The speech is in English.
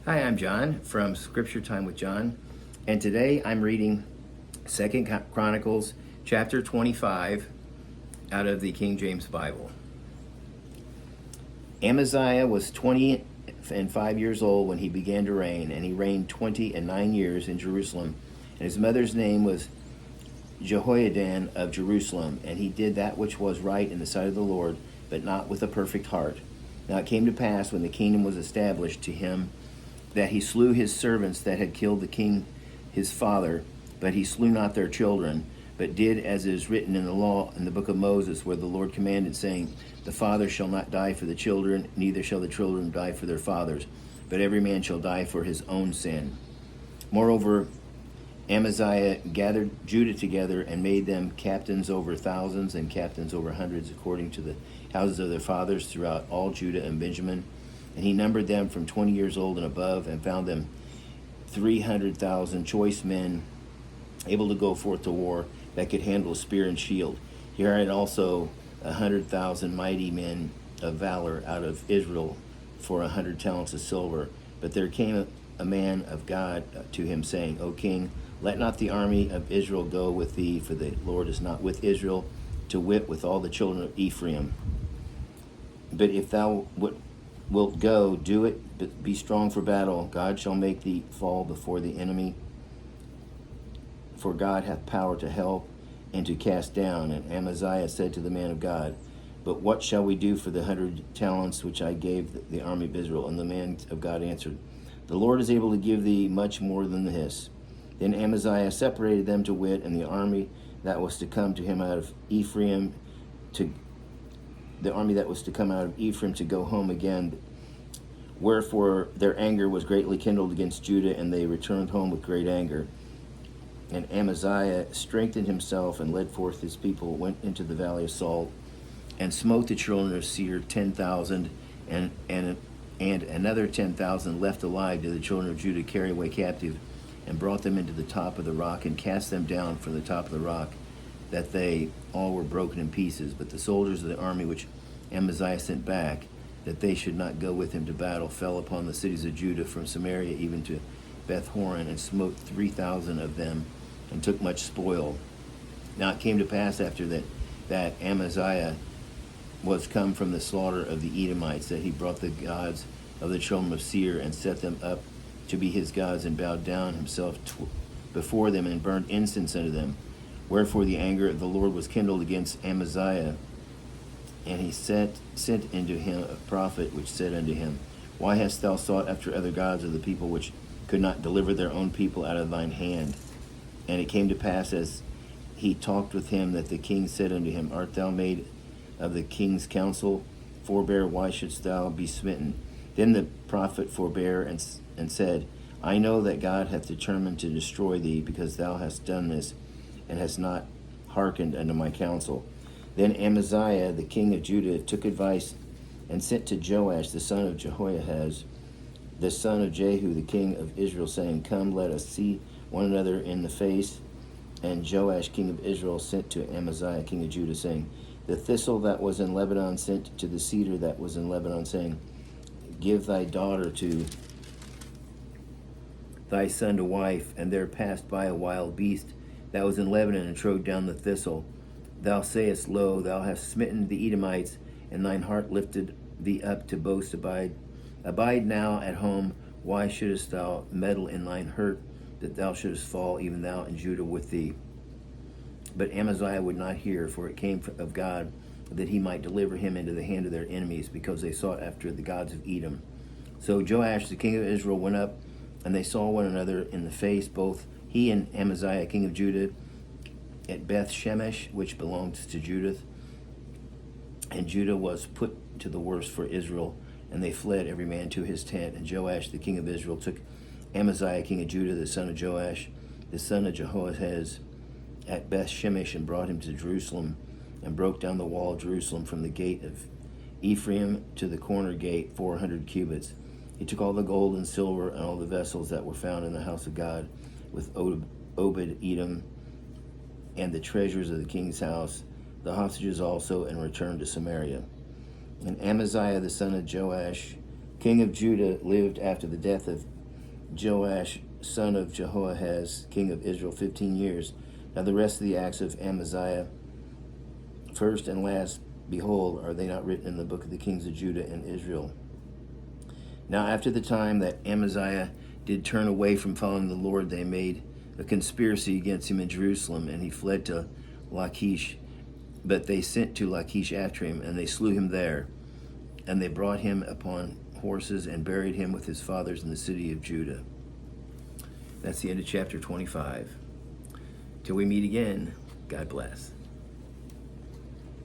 Hi, I'm John from Scripture Time with John, and today I'm reading 2 Chronicles chapter 25 out of the King James Bible. Amaziah was 25 years old when he began to reign, and he reigned 29 years in Jerusalem. And his mother's name was Jehoiadan of Jerusalem, and he did that which was right in the sight of the Lord, but not with a perfect heart. Now it came to pass, when the kingdom was established to him, that he slew his servants that had killed the king his father, but he slew not their children, but did as is written in the law in the book of Moses, where the Lord commanded, saying, The father shall not die for the children, neither shall the children die for their fathers, but every man shall die for his own sin. Moreover, Amaziah gathered Judah together and made them captains over thousands and captains over hundreds, according to the houses of their fathers throughout all Judah and Benjamin. And he numbered them from 20 years old and above, and found them 300,000 choice men able to go forth to war, that could handle a spear and shield. He hired also 100,000 mighty men of valor out of Israel for 100 talents of silver. But there came a man of God to him, saying, O king, let not the army of Israel go with thee, for the Lord is not with Israel, to wit, with all the children of Ephraim. But if thou wilt go, do it, but be strong for battle. God shall make thee fall before the enemy. For God hath power to help and to cast down. And Amaziah said to the man of God, But what shall we do for the 100 talents which I gave the army of Israel? And the man of God answered, The Lord is able to give thee much more than this. Then Amaziah separated them, to wit, and the army that was to come to him out of Ephraim, to go home again. Wherefore their anger was greatly kindled against Judah, and they returned home with great anger. And Amaziah strengthened himself and led forth his people, went into the valley of Salt, and smote the children of Seir 10,000, and another 10,000 left alive did the children of Judah carry away captive, and brought them into the top of the rock, and cast them down from the top of the rock, that they all were broken in pieces. But the soldiers of the army which Amaziah sent back, that they should not go with him to battle, fell upon the cities of Judah from Samaria even to Beth Horon, and smote 3,000 of them, and took much spoil. Now it came to pass after that Amaziah was come from the slaughter of the Edomites, that he brought the gods of the children of Seir, and set them up to be his gods, and bowed down himself before them, and burned incense unto them. Wherefore the anger of the Lord was kindled against Amaziah, and he sent unto him a prophet, which said unto him, Why hast thou sought after other gods of the people, which could not deliver their own people out of thine hand? And it came to pass, as he talked with him, that the king said unto him, Art thou made of the king's counsel? Forbear, why shouldst thou be smitten? Then the prophet forbare, and said, I know that God hath determined to destroy thee, because thou hast done this, and hast not hearkened unto my counsel. Then Amaziah the king of Judah took advice, and sent to Joash the son of Jehoahaz, the son of Jehu the king of Israel, saying, Come, let us see one another in the face. And Joash king of Israel sent to Amaziah king of Judah, saying, The thistle that was in Lebanon sent to the cedar that was in Lebanon, saying, Give thy daughter to thy son to wife. And there passed by a wild beast that was in Lebanon, and trode down the thistle. Thou sayest, Lo, thou hast smitten the Edomites, and thine heart lifted thee up to boast. Abide now at home. Why shouldest thou meddle in thine hurt, that thou shouldest fall, even thou and Judah with thee? But Amaziah would not hear, for it came of God, that he might deliver him into the hand of their enemies, because they sought after the gods of Edom. So Joash the king of Israel went up, and they saw one another in the face, both he and Amaziah king of Judah, at Beth Shemesh, which belongs to Judah. And Judah was put to the worse for Israel, and they fled every man to his tent. And Joash the king of Israel took Amaziah king of Judah, the son of Joash, the son of Jehoahaz, at Beth Shemesh, and brought him to Jerusalem, and broke down the wall of Jerusalem from the gate of Ephraim to the corner gate 400 cubits. He took all the gold and silver and all the vessels that were found in the house of God with Obed-Edom, and the treasures of the king's house, the hostages also, and returned to Samaria. And Amaziah the son of Joash, king of Judah, lived after the death of Joash, son of Jehoahaz, king of Israel, 15 years. Now the rest of the acts of Amaziah, first and last, behold, are they not written in the book of the kings of Judah and Israel? Now after the time that Amaziah did turn away from following the Lord, they made a conspiracy against him in Jerusalem, and he fled to Lachish. But they sent to Lachish after him, and they slew him there. And they brought him upon horses and buried him with his fathers in the city of Judah. That's the end of chapter 25. Till we meet again, God bless.